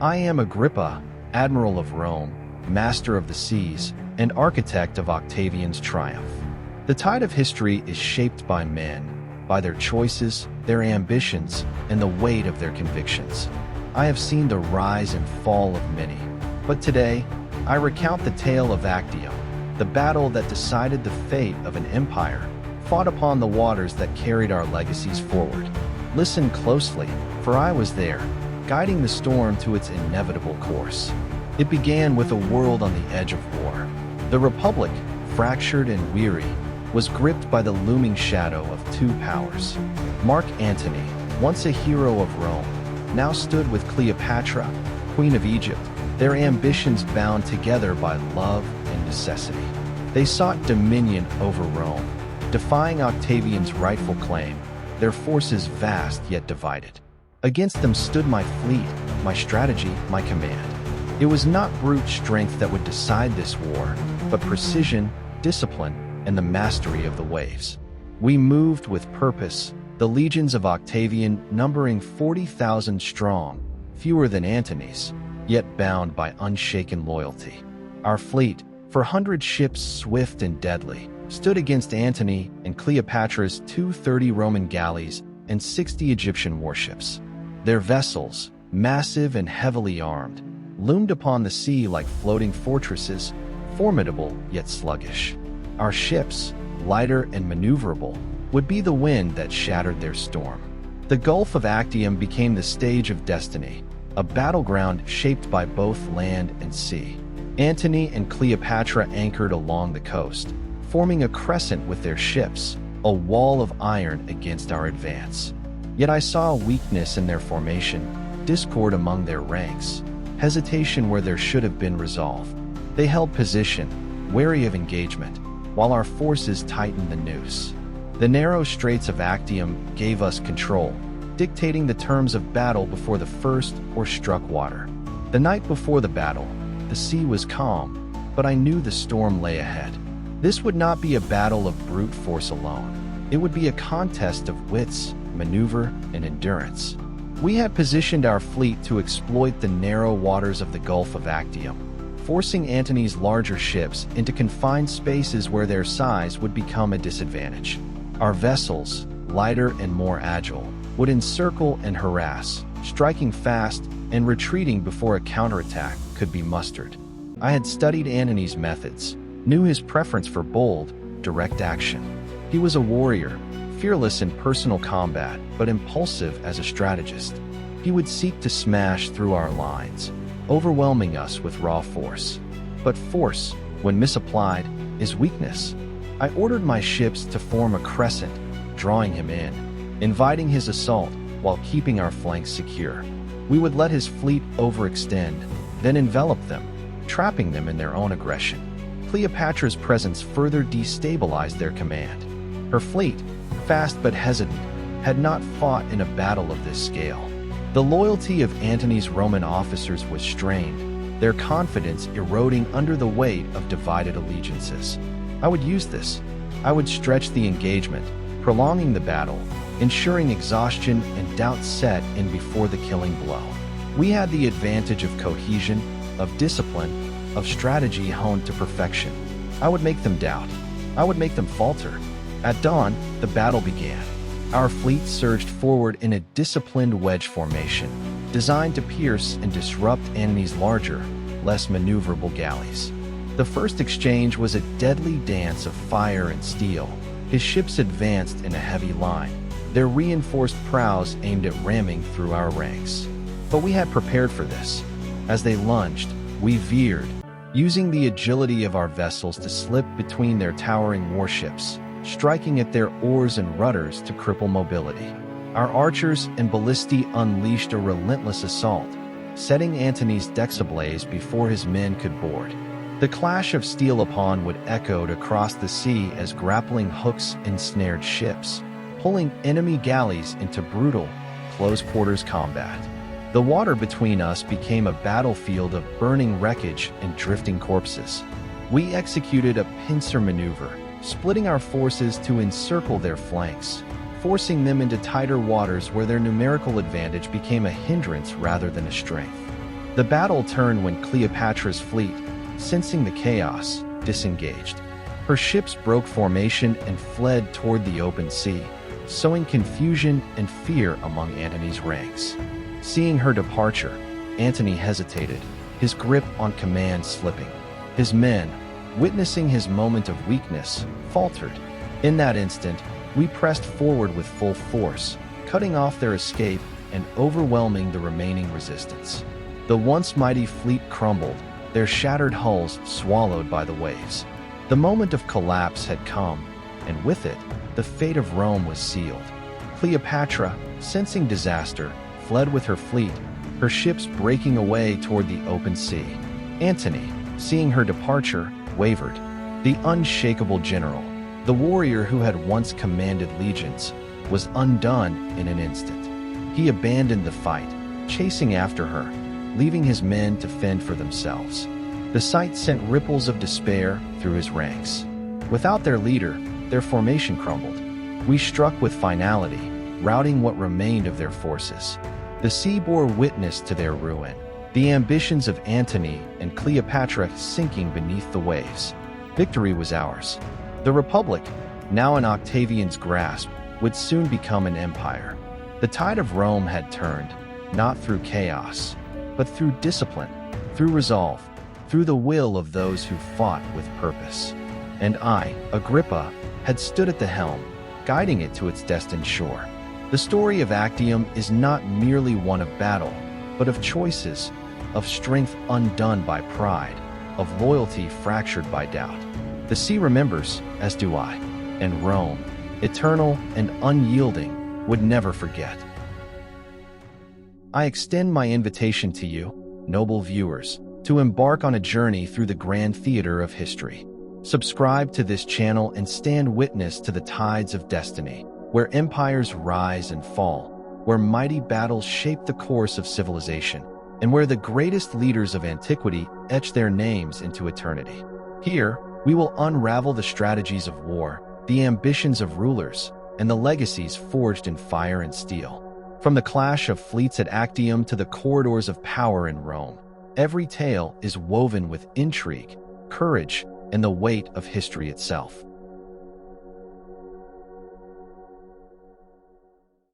I am Agrippa, Admiral of Rome, master of the seas, and architect of Octavian's triumph. The tide of history is shaped by men, by their choices, their ambitions, and the weight of their convictions. I have seen the rise and fall of many, but today, I recount the tale of Actium, the battle that decided the fate of an empire, fought upon the waters that carried our legacies forward. Listen closely, for I was there, guiding the storm to its inevitable course. It began with a world on the edge of war. The Republic, fractured and weary, was gripped by the looming shadow of two powers. Mark Antony, once a hero of Rome, now stood with Cleopatra, Queen of Egypt, their ambitions bound together by love and necessity. They sought dominion over Rome, defying Octavian's rightful claim, their forces vast yet divided. Against them stood my fleet, my strategy, my command. It was not brute strength that would decide this war, but precision, discipline, and the mastery of the waves. We moved with purpose, the legions of Octavian numbering 40,000 strong, fewer than Antony's, yet bound by unshaken loyalty. Our fleet, 400 ships swift and deadly, stood against Antony and Cleopatra's 230 Roman galleys and 60 Egyptian warships. Their vessels, massive and heavily armed, loomed upon the sea like floating fortresses, formidable yet sluggish. Our ships, lighter and maneuverable, would be the wind that shattered their storm. The Gulf of Actium became the stage of destiny, a battleground shaped by both land and sea. Antony and Cleopatra anchored along the coast, forming a crescent with their ships, a wall of iron against our advance. Yet I saw weakness in their formation, discord among their ranks, hesitation where there should have been resolve. They held position, wary of engagement, while our forces tightened the noose. The narrow straits of Actium gave us control, dictating the terms of battle before the first oar struck water. The night before the battle, the sea was calm, but I knew the storm lay ahead. This would not be a battle of brute force alone. It would be a contest of wits, maneuver, and endurance. We had positioned our fleet to exploit the narrow waters of the Gulf of Actium, forcing Antony's larger ships into confined spaces where their size would become a disadvantage. Our vessels, lighter and more agile, would encircle and harass, striking fast and retreating before a counterattack could be mustered. I had studied Antony's methods, knew his preference for bold, direct action. He was a warrior, fearless in personal combat, but impulsive as a strategist. He would seek to smash through our lines, overwhelming us with raw force. But force, when misapplied, is weakness. I ordered my ships to form a crescent, drawing him in, inviting his assault while keeping our flanks secure. We would let his fleet overextend, then envelop them, trapping them in their own aggression. Cleopatra's presence further destabilized their command. Her fleet, fast but hesitant, had not fought in a battle of this scale. The loyalty of Antony's Roman officers was strained, their confidence eroding under the weight of divided allegiances. I would use this. I would stretch the engagement, prolonging the battle, ensuring exhaustion and doubt set in before the killing blow. We had the advantage of cohesion, of discipline, of strategy honed to perfection. I would make them doubt. I would make them falter. At dawn, the battle began. Our fleet surged forward in a disciplined wedge formation, designed to pierce and disrupt Antony's larger, less maneuverable galleys. The first exchange was a deadly dance of fire and steel. His ships advanced in a heavy line, their reinforced prows aimed at ramming through our ranks. But we had prepared for this. As they lunged, we veered, using the agility of our vessels to slip between their towering warships, striking at their oars and rudders to cripple mobility. Our archers and ballistae unleashed a relentless assault, setting Antony's decks ablaze before his men could board. The clash of steel upon wood echoed across the sea as grappling hooks ensnared ships, pulling enemy galleys into brutal, close-quarters combat. The water between us became a battlefield of burning wreckage and drifting corpses. We executed a pincer maneuver, splitting our forces to encircle their flanks, forcing them into tighter waters where their numerical advantage became a hindrance rather than a strength. The battle turned when Cleopatra's fleet, sensing the chaos, disengaged. Her ships broke formation and fled toward the open sea, sowing confusion and fear among Antony's ranks. Seeing her departure, Antony hesitated, his grip on command slipping. His men, witnessing his moment of weakness, faltered. In that instant, we pressed forward with full force, cutting off their escape and overwhelming the remaining resistance. The once mighty fleet crumbled, their shattered hulls swallowed by the waves. The moment of collapse had come, and with it, the fate of Rome was sealed. Cleopatra, sensing disaster, fled with her fleet, her ships breaking away toward the open sea. Antony, seeing her departure, wavered. The unshakable general, the warrior who had once commanded legions, was undone in an instant. He abandoned the fight, chasing after her, leaving his men to fend for themselves. The sight sent ripples of despair through his ranks. Without their leader, their formation crumbled. We struck with finality, routing what remained of their forces. The sea bore witness to their ruin, the ambitions of Antony and Cleopatra sinking beneath the waves. Victory was ours. The Republic, now in Octavian's grasp, would soon become an empire. The tide of Rome had turned, not through chaos, but through discipline, through resolve, through the will of those who fought with purpose. And I, Agrippa, had stood at the helm, guiding it to its destined shore. The story of Actium is not merely one of battle, but of choices, of strength undone by pride, of loyalty fractured by doubt. The sea remembers, as do I, and Rome, eternal and unyielding, would never forget. I extend my invitation to you, noble viewers, to embark on a journey through the grand theater of history. Subscribe to this channel and stand witness to the tides of destiny, where empires rise and fall, where mighty battles shape the course of civilization, and where the greatest leaders of antiquity etch their names into eternity. Here, we will unravel the strategies of war, the ambitions of rulers, and the legacies forged in fire and steel. From the clash of fleets at Actium to the corridors of power in Rome, every tale is woven with intrigue, courage, and the weight of history itself.